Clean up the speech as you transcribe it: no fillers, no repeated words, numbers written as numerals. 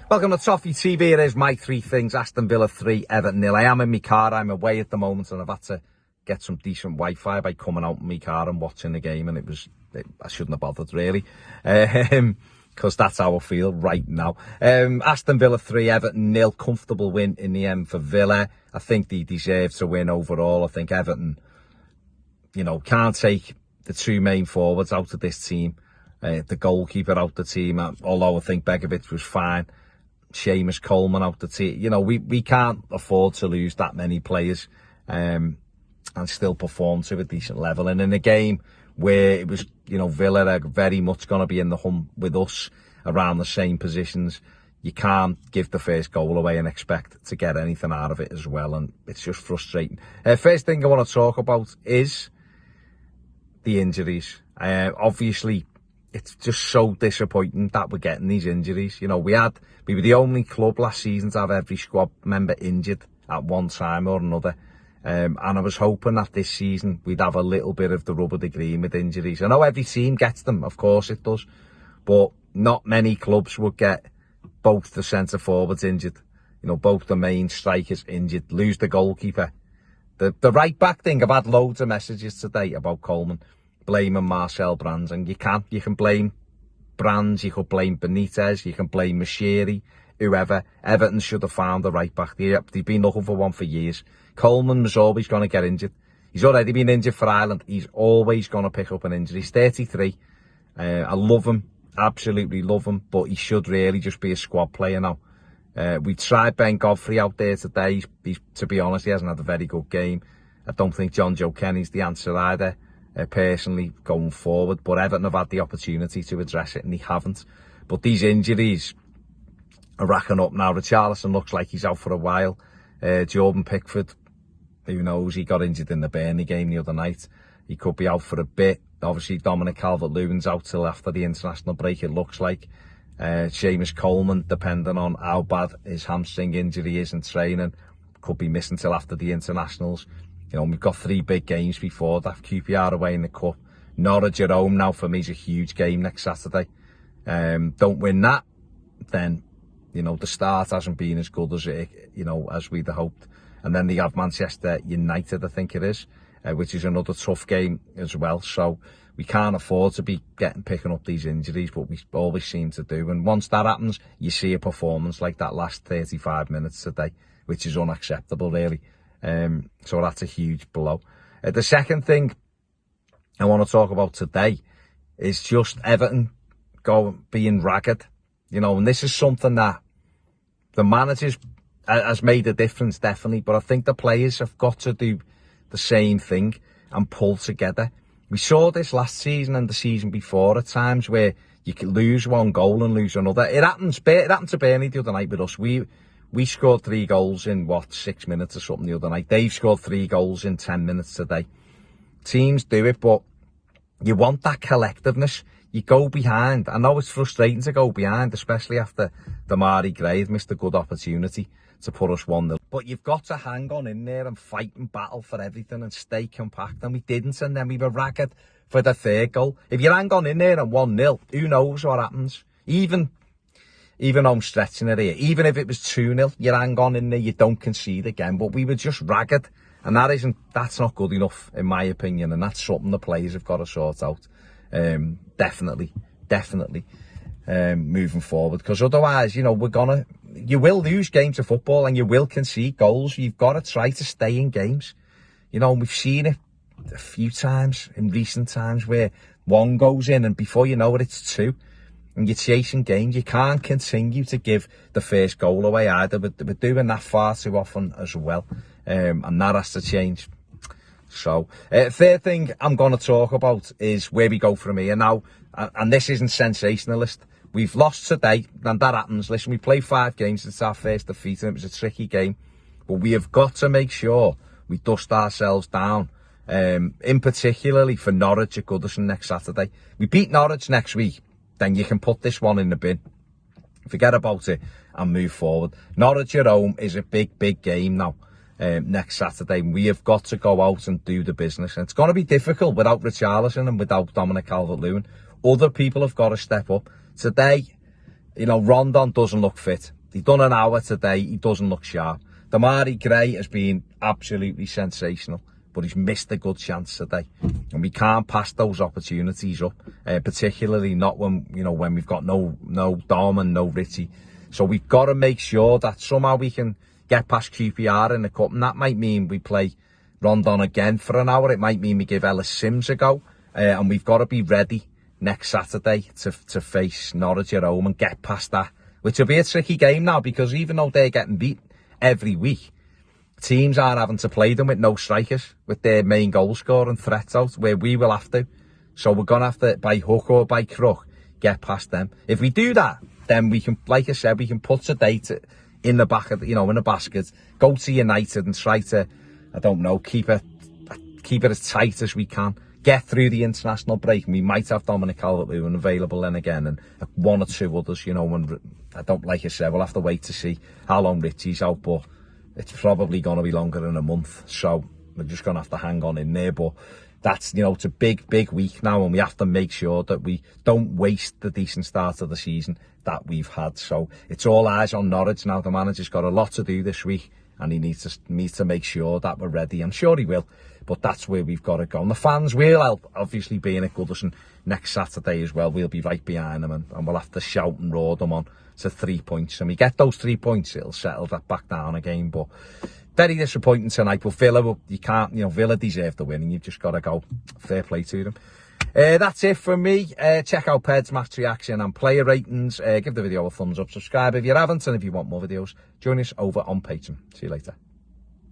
Welcome to Toffee TV. It is my three things: Aston Villa 3, Everton 0. I am in my car. I'm away at the moment, and I've had to get some decent Wi-Fi by coming out in my car and watching the game. And I shouldn't have bothered really, because that's how I feel right now. Aston Villa 3, Everton 0. Comfortable win in the end for Villa. I think they deserve to win overall. I think Everton, can't take the two main forwards out of this team. The goalkeeper out the team, although I think Begovic was fine. Seamus Coleman out the team. We can't afford to lose that many players and still perform to a decent level. And in a game where it was, Villa are very much going to be in the hunt with us around the same positions, you can't give the first goal away and expect to get anything out of it as well. And it's just frustrating. First thing I want to talk about is the injuries. Obviously, it's just so disappointing that we're getting these injuries. We were the only club last season to have every squad member injured at one time or another. And I was hoping that this season we'd have a little bit of the rubber the green with injuries. I know every team gets them, of course it does, but not many clubs would get both the centre forwards injured, both the main strikers injured, lose the goalkeeper. The right back thing, I've had loads of messages today about Coleman blaming Marcel Brands, and you can blame Brands, you could blame Benitez, you can blame Mashiri, whoever. Everton should have found the right back. They've been looking for one for years. Coleman was always going to get injured. He's already been injured for Ireland. He's always going to pick up an injury. He's 33. I love him, absolutely love him, but he should really just be a squad player now. We tried Ben Godfrey out there today. To be honest, he hasn't had a very good game. I don't think John Joe Kenny's the answer either. Personally, going forward, but Everton have had the opportunity to address it and they haven't. But these injuries are racking up now. Richarlison looks like he's out for a while. Jordan Pickford, who knows, he got injured in the Burnley game the other night. He could be out for a bit. Obviously, Dominic Calvert-Lewin's out till after the international break, it looks like. Seamus Coleman, depending on how bad his hamstring injury is in training, could be missing till after the internationals. We've got 3 big games before that. QPR away in the Cup. Norwich at home now for me is a huge game next Saturday. Don't win that, then, the start hasn't been as good as as we'd hoped. And then they have Manchester United, I think it is, which is another tough game as well. So we can't afford to be picking up these injuries, but we always seem to do. And once that happens, you see a performance like that last 35 minutes today, which is unacceptable, really. So that's a huge blow. The second thing I want to talk about today is just Everton being ragged, and this is something that the managers has made a difference, definitely, but I think the players have got to do the same thing and pull together. We saw this last season and the season before at times where you can lose one goal and lose another. It happened to Burnley the other night with us. We scored 3 goals in 6 minutes or something the other night. They've scored 3 goals in 10 minutes today. Teams do it, but you want that collectiveness. You go behind. I know it's frustrating to go behind, especially after Damari Gray had missed a good opportunity to put us 1-0. But you've got to hang on in there and fight and battle for everything and stay compact. And we didn't, and then we were ragged for the 3rd goal. If you hang on in there and 1-0, who knows what happens? Even I'm stretching it here. Even if it was 2-0, you hang on in there, you don't concede again. But we were just ragged. And that's not good enough, in my opinion. And that's something the players have got to sort out. Definitely, moving forward. Because otherwise, you will lose games of football and you will concede goals. You've got to try to stay in games. We've seen it a few times in recent times where 1 goes in and before you know it, it's 2. And you're chasing games. You can't continue to give the first goal away either. We're doing that far too often as well. And that has to change. So, third thing I'm going to talk about is where we go from here now. And this isn't sensationalist. We've lost today, and that happens. Listen, we played 5 games. It's our first defeat, and it was a tricky game. But we have got to make sure we dust ourselves down. In particularly for Norwich at Goodison next Saturday. We beat Norwich next week. Then you can put this one in the bin. Forget about it and move forward. Norwich at home is a big game now. Next Saturday, we have got to go out and do the business. And it's going to be difficult without Richarlison and without Dominic Calvert-Lewin. Other people have got to step up. Today, Rondon doesn't look fit. He done an hour today. He doesn't look sharp. Damari Gray has been absolutely sensational, but he's missed a good chance today, and we can't pass those opportunities up, particularly not when when we've got no Dom and no Richie. So we've got to make sure that somehow we can get past QPR in the cup, and that might mean we play Rondon again for an hour. It might mean we give Ellis Sims a go, and we've got to be ready next Saturday to face Norwich at home and get past that, which will be a tricky game now, because even though they're getting beat every week, teams are having to play them with no strikers, with their main goal scoring threats out, where we will have to. So we're going to have to, by hook or by crook, get past them. If we do that, then we can, like I said, we can put today in the back of, in the basket, go to United and try to, I don't know, keep it as tight as we can, get through the international break, and we might have Dominic Calvert-Lewin available then again, and one or two others, when I don't, like I said, we'll have to wait to see how long Richie's out, but it's probably going to be longer than a month, so we're just going to have to hang on in there. But that's, it's a big week now, and we have to make sure that we don't waste the decent start of the season that we've had. So it's all eyes on Norwich now. The manager's got a lot to do this week, and he needs to make sure that we're ready. I'm sure he will, but that's where we've got to go. And the fans will help, obviously, being at Goodison next Saturday as well. We'll be right behind them, and we'll have to shout and roar them on to 3 points. And we get those 3 points, it'll settle that back down again. But very disappointing tonight. But Villa, you can't, Villa deserve the win, and you've just got to go. Fair play to them. That's it from me. Check out Ped's match reaction and player ratings. Give the video a thumbs up. Subscribe if you haven't, and if you want more videos, join us over on Patreon. See you later.